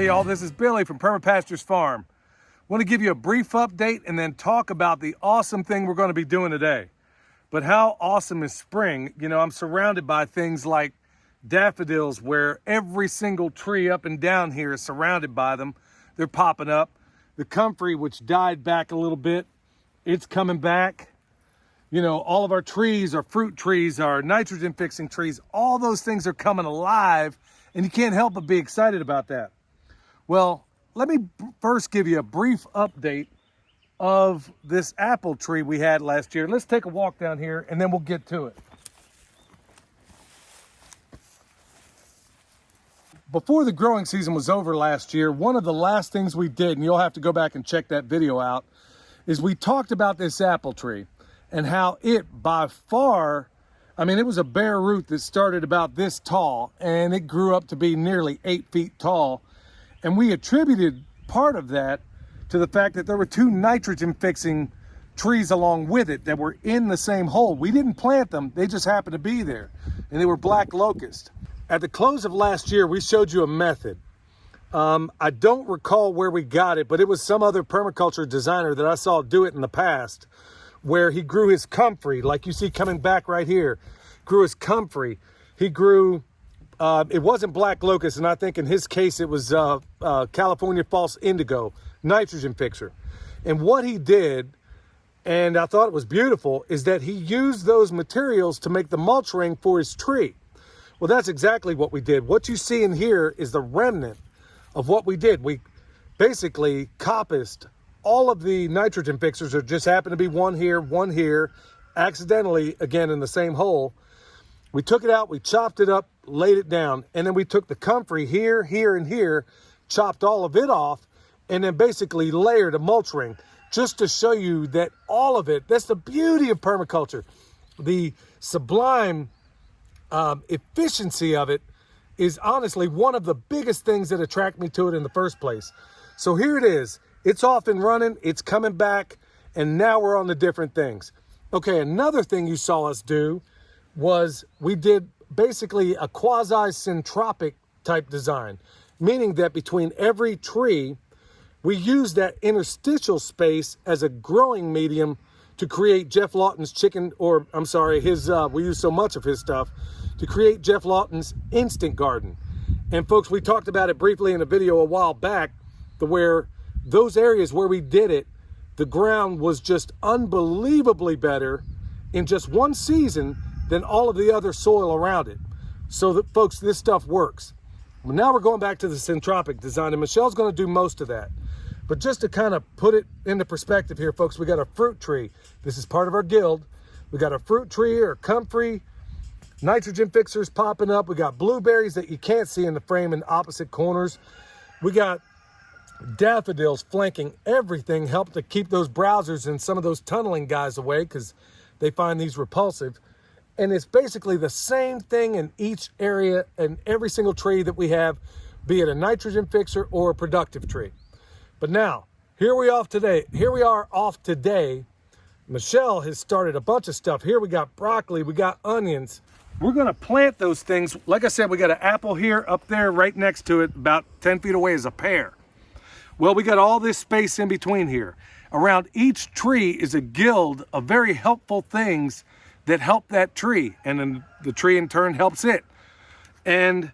y'all, this is Billy from Perma Pastures Farm. Want to give you a brief update and then talk about the awesome thing we're going to be doing today. But how awesome is spring? You know, I'm surrounded by things like daffodils where every single tree up and down here is surrounded by them. They're popping up. The comfrey, which died back a little bit, it's coming back. You know, all of our trees, our fruit trees, our nitrogen fixing trees, all those things are coming alive, and you can't help but be excited about that. Well, let me first give you a brief update of this apple tree we had last year. Let's take a walk down here and then we'll get to it. Before the growing season was over last year, one of the last things we did, and you'll have to go back and check that video out, is we talked about this apple tree and how it by far, I mean, it was a bare root that started about this tall and it grew up to be nearly 8 feet tall. And we attributed part of that to the fact that there were two nitrogen fixing trees along with it that were in the same hole. We didn't plant them, they just happened to be there, and they were black locust. At the close of last year, we showed you a method. I don't recall where we got it, but it was some other permaculture designer that I saw do it in the past, where he grew his comfrey, like you see coming back right here, grew his comfrey. He grew, it wasn't black locust, and I think in his case it was California false indigo, nitrogen fixer. And what he did, and I thought it was beautiful, is that he used those materials to make the mulch ring for his tree. Well, that's exactly what we did. What you see in here is the remnant of what we did. We basically coppiced all of the nitrogen fixers. There just happened to be one here, accidentally, again, in the same hole. We took it out, we chopped it up, laid it down, and then we took the comfrey here, here, and here, chopped all of it off, and then basically layered a mulch ring just to show you that all of it, that's the beauty of permaculture. The sublime efficiency of it is honestly one of the biggest things that attract me to it in the first place. So here it is. It's off and running. It's coming back. And now we're on to different things. Okay, another thing you saw us do was we did basically a quasi-syntropic type design, meaning that between every tree, we use that interstitial space as a growing medium to create Jeff Lawton's we use so much of his stuff to create Jeff Lawton's instant garden. And folks, we talked about it briefly in a video a while back, where those areas where we did it, the ground was just unbelievably better in just one season than all of the other soil around it. So that, folks, this stuff works. Well, now we're going back to the syntropic design, and Michelle's going to do most of that. But just to kind of put it into perspective here, folks, we got a fruit tree. This is part of our guild. We got a fruit tree or comfrey, nitrogen fixers popping up. We got blueberries that you can't see in the frame in opposite corners. We got daffodils flanking everything, help to keep those browsers and some of those tunneling guys away because they find these repulsive. And it's basically the same thing in each area and every single tree that we have, be it a nitrogen fixer or a productive tree. But now, here we are off today. Michelle has started a bunch of stuff. Here we got broccoli, we got onions. We're gonna plant those things. Like I said, we got an apple here, up there, right next to it, about 10 feet away is a pear. Well, we got all this space in between here. Around each tree is a guild of very helpful things that help that tree, and then the tree in turn helps it. And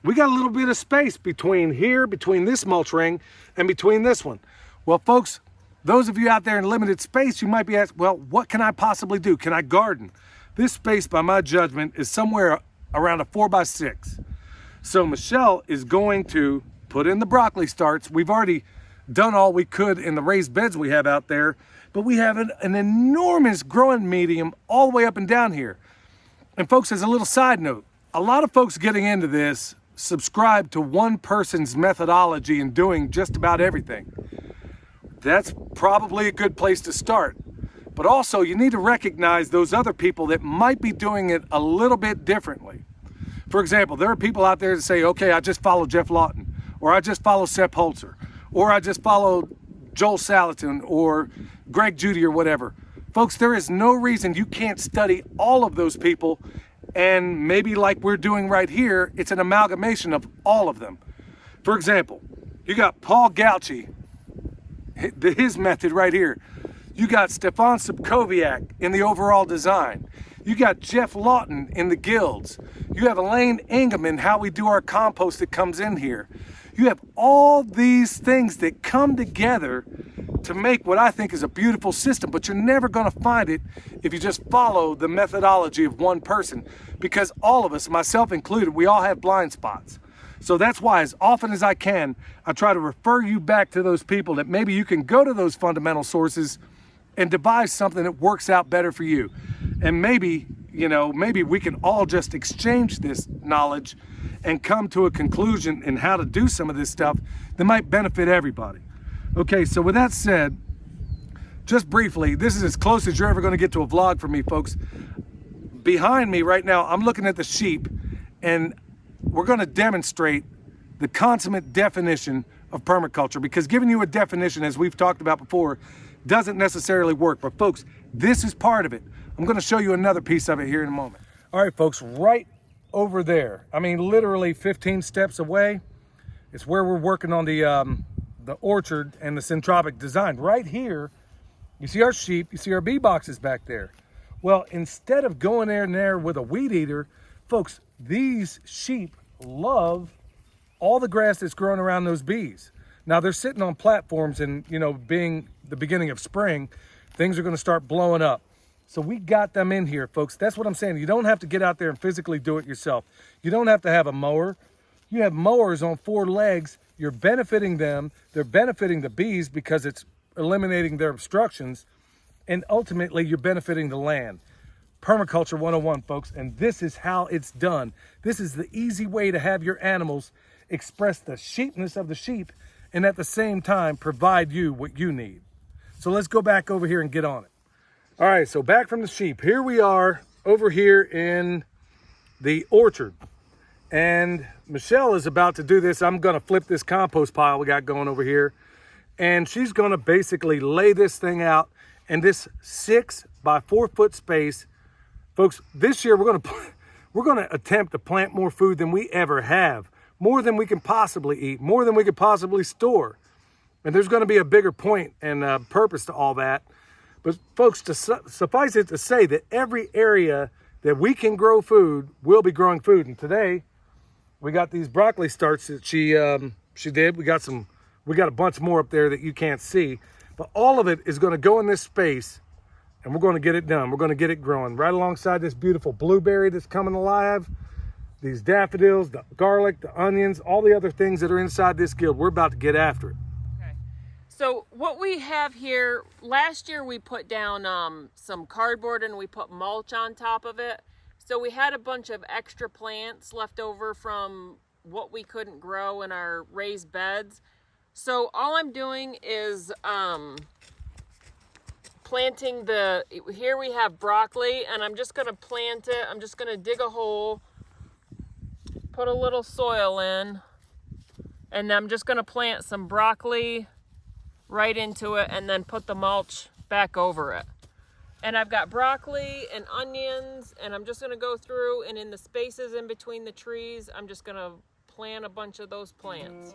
we got a little bit of space between here, between this mulch ring, and between this one. Well, folks, those of you out there in limited space, you might be asking, well, what can I possibly do? Can I garden? This space, by my judgment, is somewhere around a 4x6. So Michelle is going to put in the broccoli starts. We've already done all we could in the raised beds we have out there, but we have an enormous growing medium all the way up and down here. And folks, as a little side note, a lot of folks getting into this subscribe to one person's methodology in doing just about everything. That's probably a good place to start. But also, you need to recognize those other people that might be doing it a little bit differently. For example, there are people out there that say, okay, I just follow Jeff Lawton, or I just follow Sepp Holzer, or I just follow Joel Salatin, or Greg Judy, or whatever. Folks, there is no reason you can't study all of those people, and maybe like we're doing right here, it's an amalgamation of all of them. For example, You got Paul Gauci, his method right here. You got Stefan Subkowiak in the overall design. You got Jeff Lawton in the guilds. You have Elaine Ingham in how we do our compost that comes in here. You have all these things that come together to make what I think is a beautiful system, but you're never gonna find it if you just follow the methodology of one person, because all of us, myself included, we all have blind spots. So that's why as often as I can, I try to refer you back to those people that maybe you can go to those fundamental sources and devise something that works out better for you. And maybe, you know, maybe we can all just exchange this knowledge and come to a conclusion in how to do some of this stuff that might benefit everybody. Okay, so with that said, just briefly, this is as close as you're ever gonna get to a vlog for me, folks. Behind me right now, I'm looking at the sheep, and we're gonna demonstrate the consummate definition of permaculture, because giving you a definition, as we've talked about before, doesn't necessarily work. But folks, this is part of it. I'm gonna show you another piece of it here in a moment. All right, folks, right over there, I mean, literally 15 steps away, it's where we're working on the orchard and the syntropic design. Right here, you see our sheep, you see our bee boxes back there. Well, instead of going in there with a weed eater, folks, these sheep love all the grass that's growing around those bees. Now they're sitting on platforms, and you know, being the beginning of spring, things are gonna start blowing up. So we got them in here, folks. That's what I'm saying. You don't have to get out there and physically do it yourself. You don't have to have a mower. You have mowers on 4 legs. You're benefiting them. They're benefiting the bees because it's eliminating their obstructions. And ultimately, you're benefiting the land. Permaculture 101, folks. And this is how it's done. This is the easy way to have your animals express the sheepness of the sheep and at the same time provide you what you need. So let's go back over here and get on it. All right, so back from the sheep. Here we are over here in the orchard. And Michelle is about to do this. I'm gonna flip this compost pile we got going over here. And she's gonna basically lay this thing out in this 6 by 4 foot space. Folks, this year we're gonna attempt to plant more food than we ever have. More than we can possibly eat, more than we could possibly store. And there's gonna be a bigger point and purpose to all that. But folks, to suffice it to say that every area that we can grow food, will be growing food. And today, we got these broccoli starts that she did. We got a bunch more up there that you can't see. But all of it is gonna go in this space, and we're gonna get it done. We're gonna get it growing right alongside this beautiful blueberry that's coming alive, these daffodils, the garlic, the onions, all the other things that are inside this guild. We're about to get after it. So what we have here, last year we put down some cardboard and we put mulch on top of it. So we had a bunch of extra plants left over from what we couldn't grow in our raised beds. So all I'm doing is planting here we have broccoli, and I'm just gonna plant it. I'm just gonna dig a hole, put a little soil in, and I'm just gonna plant some broccoli right into it and then put the mulch back over it. And I've got broccoli and onions, and I'm just gonna go through, and in the spaces in between the trees, I'm just gonna plant a bunch of those plants.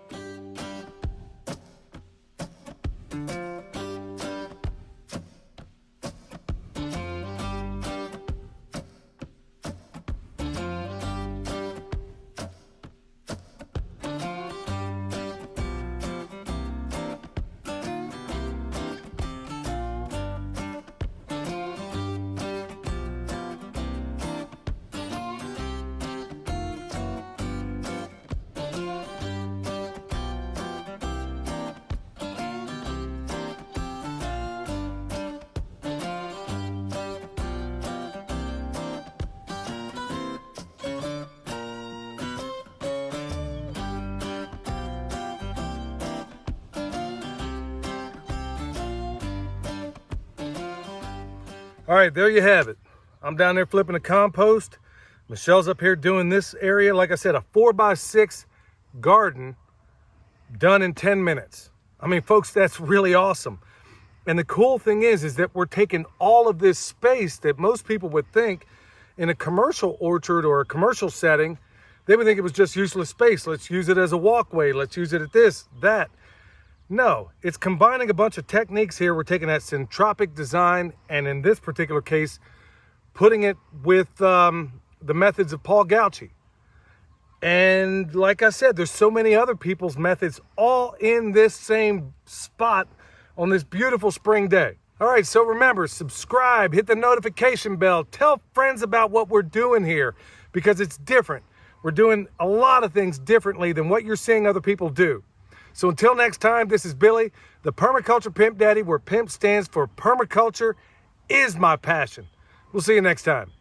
All right, there you have it. I'm down there flipping the compost. Michelle's up here doing this area. Like I said, a 4 by 6 garden done in 10 minutes. I mean, folks, that's really awesome. And the cool thing is that we're taking all of this space that most people would think in a commercial orchard or a commercial setting They would think it was just useless space. Let's use it as a walkway. Let's use it at this, that. No, it's combining a bunch of techniques here. We're taking that syntropic design, and in this particular case, putting it with the methods of Paul Gauci. And like I said, there's so many other people's methods all in this same spot on this beautiful spring day. All right, so remember, subscribe, hit the notification bell, tell friends about what we're doing here because it's different. We're doing a lot of things differently than what you're seeing other people do. So until next time, this is Billy, the Permaculture Pimp Daddy, where PIMP stands for Permaculture is my passion. We'll see you next time.